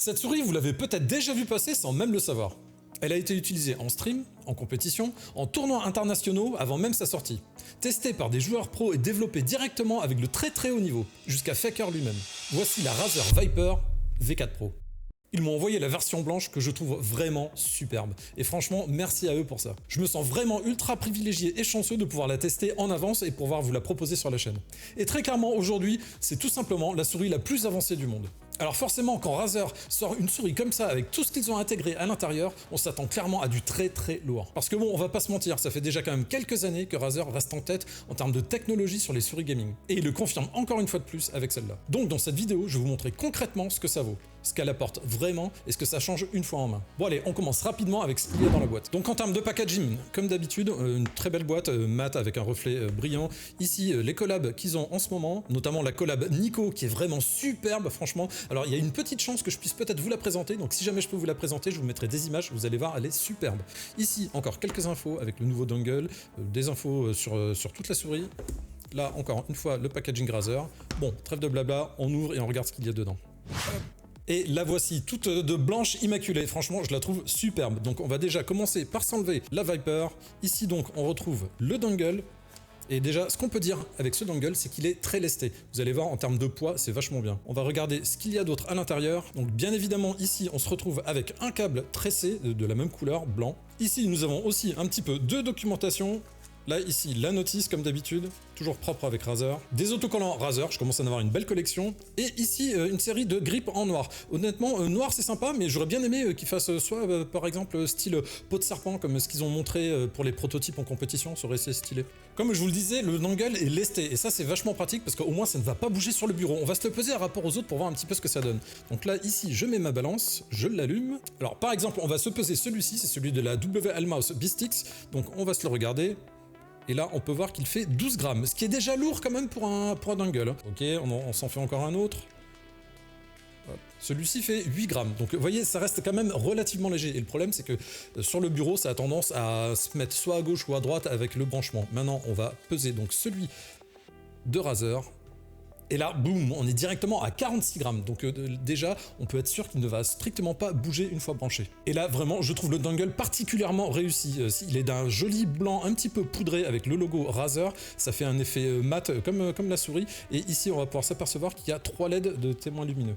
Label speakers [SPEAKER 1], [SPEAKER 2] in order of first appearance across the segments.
[SPEAKER 1] Cette souris, vous l'avez peut-être déjà vu passer sans même le savoir. Elle a été utilisée en stream, en compétition, en tournois internationaux avant même sa sortie. Testée par des joueurs pros et développée directement avec le très haut niveau, jusqu'à Faker lui-même. Voici la Razer Viper V4 Pro. Ils m'ont envoyé la version blanche que je trouve vraiment superbe. Et franchement, merci à eux pour ça. Je me sens vraiment ultra privilégié et chanceux de pouvoir la tester en avance et pouvoir vous la proposer sur la chaîne. Et très clairement, aujourd'hui, c'est tout simplement la souris la plus avancée du monde. Alors forcément, quand Razer sort une souris comme ça, avec tout ce qu'ils ont intégré à l'intérieur, on s'attend clairement à du très lourd. Parce que bon, on va pas se mentir, ça fait déjà quand même quelques années que Razer reste en tête en termes de technologie sur les souris gaming. Et il le confirme encore une fois de plus avec celle-là. Donc dans cette vidéo, je vais vous montrer concrètement ce que ça vaut, ce qu'elle apporte vraiment et ce que ça change une fois en main. Bon allez, on commence rapidement avec ce qu'il y a dans la boîte. Donc en termes de packaging, comme d'habitude, une très belle boîte mat avec un reflet brillant. Ici, les collabs qu'ils ont en ce moment, notamment la collab Nico qui est vraiment superbe, franchement. Alors il y a une petite chance que je puisse peut-être vous la présenter, donc si jamais je peux vous la présenter, je vous mettrai des images, vous allez voir, elle est superbe. Ici, encore quelques infos avec le nouveau dongle, des infos sur toute la souris. Là, encore une fois, le packaging Razer. Bon, trêve de blabla, on ouvre et on regarde ce qu'il y a dedans. Et la voici, toute de blanche immaculée. Franchement, je la trouve superbe. Donc on va déjà commencer par s'enlever la Viper. Ici donc, on retrouve le dongle. Et déjà, ce qu'on peut dire avec ce dongle, c'est qu'il est très lesté. Vous allez voir, en termes de poids, c'est vachement bien. On va regarder ce qu'il y a d'autre à l'intérieur. Donc bien évidemment, ici, on se retrouve avec un câble tressé de la même couleur, blanc. Ici, nous avons aussi un petit peu de documentation. Là, ici, la notice, comme d'habitude, toujours propre avec Razer. Des autocollants Razer, je commence à en avoir une belle collection. Et ici, une série de grippes en noir. Honnêtement, noir, c'est sympa, mais j'aurais bien aimé qu'ils fassent soit, par exemple, style peau de serpent, comme ce qu'ils ont montré pour les prototypes en compétition, ça aurait été stylé. Comme je vous le disais, le dongle est lesté, et ça, c'est vachement pratique, parce qu'au moins, ça ne va pas bouger sur le bureau. On va se le peser à rapport aux autres pour voir un petit peu ce que ça donne. Donc là, ici, je mets ma balance, je l'allume. Alors, par exemple, on va se peser celui-ci, c'est celui de la WL-Mouse Bistix, donc on va se le regarder. Et là, on peut voir qu'il fait 12 grammes, ce qui est déjà lourd quand même pour un dongle. Ok, on s'en fait encore un autre. Celui-ci fait 8 grammes. Donc vous voyez, ça reste quand même relativement léger. Et le problème, c'est que sur le bureau, ça a tendance à se mettre soit à gauche ou à droite avec le branchement. Maintenant, on va peser donc celui de Razer. Et là, boum, on est directement à 46 grammes. Donc déjà, on peut être sûr qu'il ne va strictement pas bouger une fois branché. Et là, vraiment, je trouve le dongle particulièrement réussi. Il est d'un joli blanc un petit peu poudré avec le logo Razer. Ça fait un effet mat comme la souris. Et ici, on va pouvoir s'apercevoir qu'il y a 3 LED de témoins lumineux.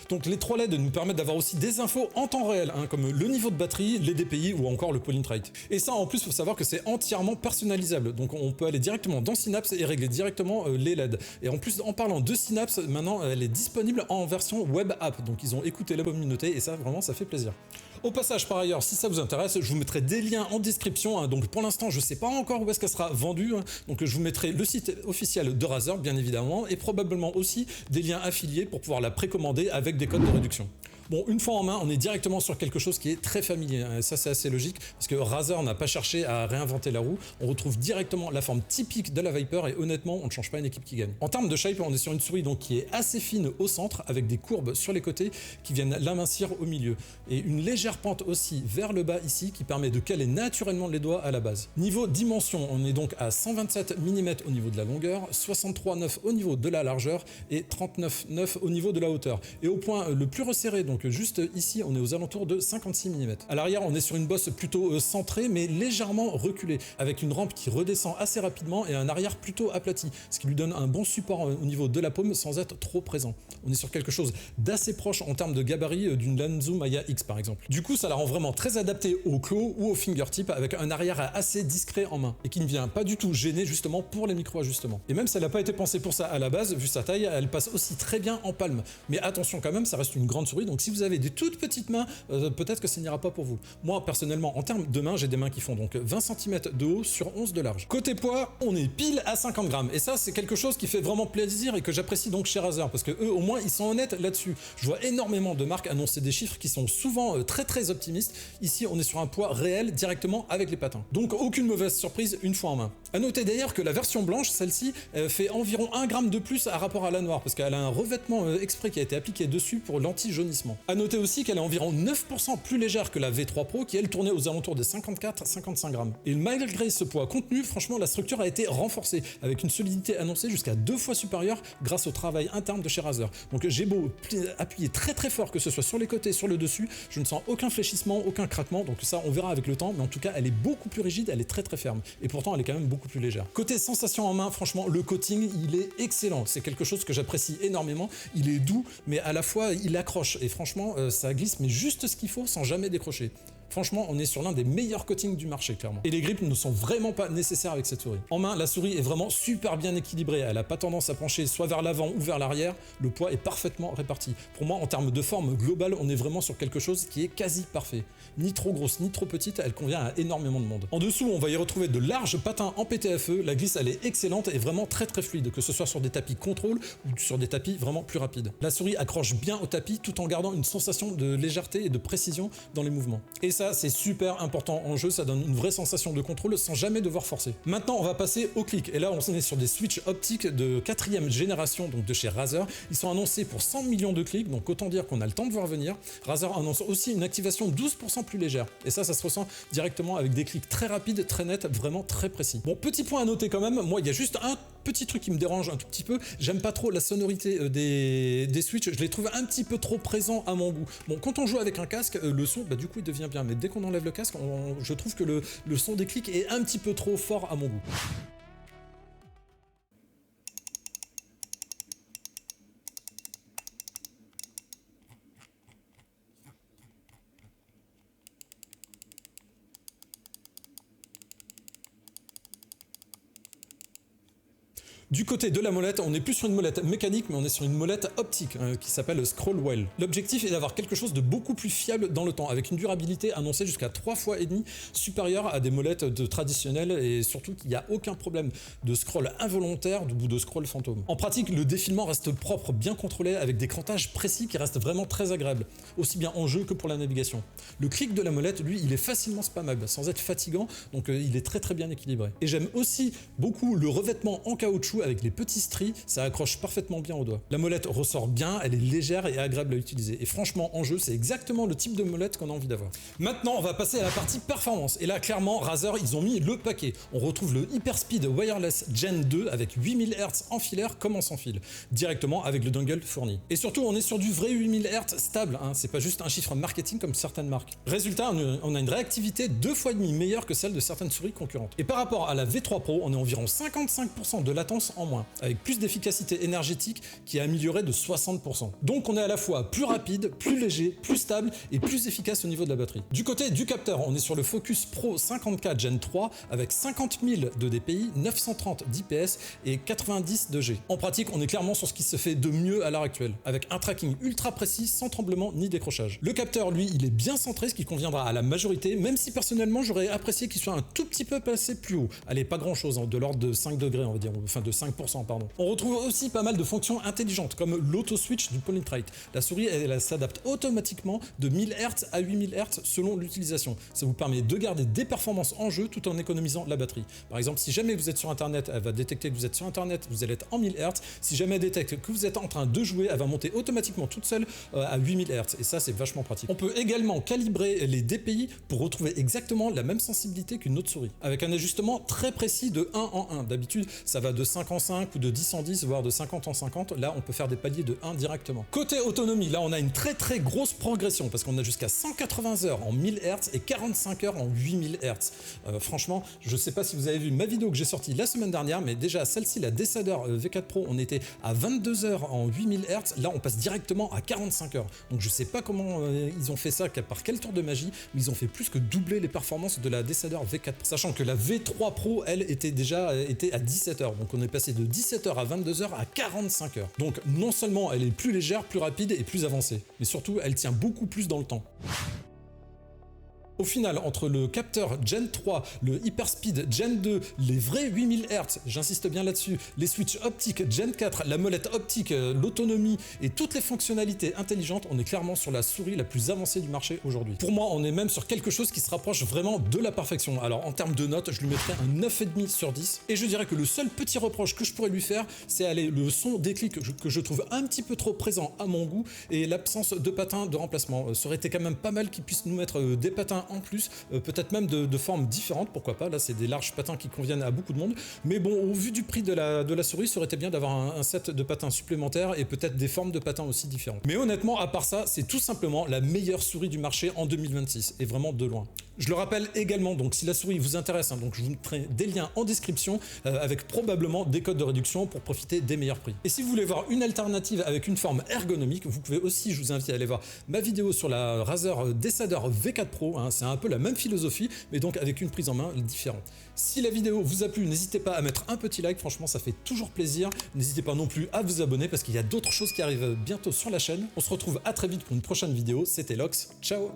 [SPEAKER 1] Donc les 3 LED nous permettent d'avoir aussi des infos en temps réel, comme le niveau de batterie, les DPI ou encore le polling rate. Et ça, en plus, il faut savoir que c'est entièrement personnalisable. Donc on peut aller directement dans Synapse et régler directement les LED. Et en plus, en parlant de Synapse, maintenant, elle est disponible en version web app. Donc ils ont écouté la communauté et ça, vraiment, ça fait plaisir. Au passage, par ailleurs, si ça vous intéresse, je vous mettrai des liens en description. Donc pour l'instant, je ne sais pas encore où est-ce qu'elle sera vendue. Donc je vous mettrai le site officiel de Razer, bien évidemment, et probablement aussi des liens affiliés pour pouvoir la précommander avec des codes de réduction. Bon, une fois en main, on est directement sur quelque chose qui est très familier. Et ça, c'est assez logique, parce que Razer n'a pas cherché à réinventer la roue. On retrouve directement la forme typique de la Viper, et honnêtement, on ne change pas une équipe qui gagne. En termes de shape, on est sur une souris donc, qui est assez fine au centre, avec des courbes sur les côtés qui viennent l'amincir au milieu. Et une légère pente aussi vers le bas ici, qui permet de caler naturellement les doigts à la base. Niveau dimension, on est donc à 127 mm au niveau de la longueur, 63,9 au niveau de la largeur, et 39,9 au niveau de la hauteur. Et au point le plus resserré, donc juste ici, on est aux alentours de 56 mm. À l'arrière, on est sur une bosse plutôt centrée, mais légèrement reculée, avec une rampe qui redescend assez rapidement et un arrière plutôt aplati, ce qui lui donne un bon support au niveau de la paume sans être trop présent. On est sur quelque chose d'assez proche en termes de gabarit d'une Lanzu Maya X par exemple. Du coup, ça la rend vraiment très adaptée au claw ou au fingertip, avec un arrière assez discret en main, et qui ne vient pas du tout gêner justement pour les micro-ajustements. Et même si elle n'a pas été pensée pour ça à la base, vu sa taille, elle passe aussi très bien en palme. Mais attention quand même, ça reste une grande souris, donc si vous avez des toutes petites mains, peut-être que ça n'ira pas pour vous. Moi, personnellement, en termes de mains, j'ai des mains qui font donc 20 cm de haut sur 11 de large. Côté poids, on est pile à 50 grammes. Et ça, c'est quelque chose qui fait vraiment plaisir et que j'apprécie donc chez Razer, parce que eux, au moins, ils sont honnêtes là-dessus. Je vois énormément de marques annoncer des chiffres qui sont souvent très optimistes. Ici, on est sur un poids réel directement avec les patins. Donc, aucune mauvaise surprise une fois en main. À noter d'ailleurs que la version blanche, celle-ci, fait environ 1 gramme de plus à rapport à la noire, parce qu'elle a un revêtement exprès qui a été appliqué dessus pour l'anti-jaunissement. A noter aussi qu'elle est environ 9% plus légère que la V3 Pro qui elle tournait aux alentours des 54-55 grammes. Et malgré ce poids contenu, franchement la structure a été renforcée avec une solidité annoncée jusqu'à 2 fois supérieure grâce au travail interne de chez Razer. Donc j'ai beau appuyer très fort, que ce soit sur les côtés, sur le dessus, je ne sens aucun fléchissement, aucun craquement, donc ça on verra avec le temps, mais en tout cas elle est beaucoup plus rigide, elle est très ferme, et pourtant elle est quand même beaucoup plus légère. Côté sensation en main, franchement le coating il est excellent, c'est quelque chose que j'apprécie énormément, il est doux, mais à la fois il accroche, et franchement ça glisse mais juste ce qu'il faut sans jamais décrocher. Franchement, on est sur l'un des meilleurs coatings du marché, clairement. Et les grips ne sont vraiment pas nécessaires avec cette souris. En main, la souris est vraiment super bien équilibrée. Elle n'a pas tendance à pencher soit vers l'avant ou vers l'arrière. Le poids est parfaitement réparti. Pour moi, en termes de forme globale, on est vraiment sur quelque chose qui est quasi parfait. Ni trop grosse, ni trop petite, elle convient à énormément de monde. En dessous, on va y retrouver de larges patins en PTFE. La glisse, elle est excellente et vraiment très fluide, que ce soit sur des tapis contrôle ou sur des tapis vraiment plus rapides. La souris accroche bien au tapis tout en gardant une sensation de légèreté et de précision dans les mouvements. Et ça, c'est super important en jeu, ça donne une vraie sensation de contrôle sans jamais devoir forcer. Maintenant, on va passer au clic. Et là, on est sur des switches optiques de 4e génération, donc de chez Razer. Ils sont annoncés pour 100 millions de clics, donc autant dire qu'on a le temps de voir venir. Razer annonce aussi une activation 12% plus légère. Et ça se ressent directement avec des clics très rapides, très nets, vraiment très précis. Bon, petit point à noter quand même, moi, il y a juste un petit truc qui me dérange un tout petit peu. J'aime pas trop la sonorité des switches, je les trouve un petit peu trop présents à mon goût. Bon, quand on joue avec un casque, le son, du coup, il devient bien. Mais dès qu'on enlève le casque, je trouve que le son des clics est un petit peu trop fort à mon goût. Du côté de la molette, on n'est plus sur une molette mécanique, mais on est sur une molette optique qui s'appelle Scrollwell. L'objectif est d'avoir quelque chose de beaucoup plus fiable dans le temps, avec une durabilité annoncée jusqu'à 3 fois et demi supérieure à des molettes traditionnelles, et surtout qu'il n'y a aucun problème de scroll involontaire du bout de scroll fantôme. En pratique, le défilement reste propre, bien contrôlé, avec des crantages précis qui restent vraiment très agréables, aussi bien en jeu que pour la navigation. Le clic de la molette, lui, il est facilement spammable, sans être fatigant, donc il est très bien équilibré. Et j'aime aussi beaucoup le revêtement en caoutchouc avec les petits stries, ça accroche parfaitement bien au doigt. La molette ressort bien, elle est légère et agréable à utiliser. Et franchement, en jeu, c'est exactement le type de molette qu'on a envie d'avoir. Maintenant, on va passer à la partie performance. Et là, clairement, Razer, ils ont mis le paquet. On retrouve le Hyperspeed Wireless Gen 2 avec 8000 Hz en filaire comme en sans fil, directement avec le dongle fourni. Et surtout, on est sur du vrai 8000 Hz stable, c'est pas juste un chiffre marketing comme certaines marques. Résultat, on a une réactivité 2 fois et demi meilleure que celle de certaines souris concurrentes. Et par rapport à la V3 Pro, on est environ 55% de latence en moins, avec plus d'efficacité énergétique qui est améliorée de 60%. Donc on est à la fois plus rapide, plus léger, plus stable et plus efficace au niveau de la batterie. Du côté du capteur, on est sur le Focus Pro 54 Gen 3 avec 50 000 de DPI, 930 d'IPS et 90 de G. En pratique, on est clairement sur ce qui se fait de mieux à l'heure actuelle, avec un tracking ultra précis sans tremblement ni décrochage. Le capteur, lui, il est bien centré, ce qui conviendra à la majorité, même si personnellement j'aurais apprécié qu'il soit un tout petit peu placé plus haut. Allez, pas grand chose, de l'ordre de 5 degrés, on va dire, enfin de 5%, pardon. On retrouve aussi pas mal de fonctions intelligentes, comme l'auto-switch du Polytrite. La souris, elle s'adapte automatiquement de 1000 Hz à 8000 Hz selon l'utilisation. Ça vous permet de garder des performances en jeu tout en économisant la batterie. Par exemple, si jamais vous êtes sur Internet, elle va détecter que vous êtes sur Internet, vous allez être en 1000 Hz. Si jamais elle détecte que vous êtes en train de jouer, elle va monter automatiquement toute seule à 8000 Hz. Et ça, c'est vachement pratique. On peut également calibrer les DPI pour retrouver exactement la même sensibilité qu'une autre souris, avec un ajustement très précis de 1 en 1. D'habitude, ça va de 5 en 5 ou de 10 en 10, voire de 50 en 50. Là, on peut faire des paliers de 1 directement. Côté autonomie, là, on a une très grosse progression parce qu'on a jusqu'à 180 heures en 1000 Hz et 45 heures en 8000 Hz. Franchement, je sais pas si vous avez vu ma vidéo que j'ai sortie la semaine dernière, mais déjà, celle-ci, la Decider V4 Pro, on était à 22 heures en 8000 Hz. Là, on passe directement à 45 heures. Donc, je sais pas comment ils ont fait ça, par quel tour de magie, mais ils ont fait plus que doubler les performances de la Decider V4 Pro. Sachant que la V3 Pro, elle, était à 17 heures. Donc, on est passé de 17 heures à 22 heures à 45 heures. Donc non seulement elle est plus légère, plus rapide et plus avancée, mais surtout elle tient beaucoup plus dans le temps. Au final, entre le capteur Gen 3, le Hyperspeed Gen 2, les vrais 8000 Hz, j'insiste bien là-dessus, les switches optiques Gen 4, la molette optique, l'autonomie et toutes les fonctionnalités intelligentes, on est clairement sur la souris la plus avancée du marché aujourd'hui. Pour moi, on est même sur quelque chose qui se rapproche vraiment de la perfection. Alors en termes de notes, je lui mettrais un 9,5 sur 10. Et je dirais que le seul petit reproche que je pourrais lui faire, c'est aller le son des clics que je trouve un petit peu trop présent à mon goût et l'absence de patins de remplacement. Ça aurait été quand même pas mal qu'ils puissent nous mettre des patins en plus, peut-être même de formes différentes, pourquoi pas. Là, c'est des larges patins qui conviennent à beaucoup de monde. Mais bon, au vu du prix de la souris, ça aurait été bien d'avoir un set de patins supplémentaires et peut-être des formes de patins aussi différentes. Mais honnêtement, à part ça, c'est tout simplement la meilleure souris du marché en 2026, et vraiment de loin. Je le rappelle également, donc si la souris vous intéresse, donc je vous mettrai des liens en description avec probablement des codes de réduction pour profiter des meilleurs prix. Et si vous voulez voir une alternative avec une forme ergonomique, vous pouvez aussi, je vous invite à aller voir ma vidéo sur la Razer Desader V4 Pro, c'est un peu la même philosophie, mais donc avec une prise en main différente. Si la vidéo vous a plu, n'hésitez pas à mettre un petit like, franchement ça fait toujours plaisir. N'hésitez pas non plus à vous abonner parce qu'il y a d'autres choses qui arrivent bientôt sur la chaîne. On se retrouve à très vite pour une prochaine vidéo, c'était Lox, ciao.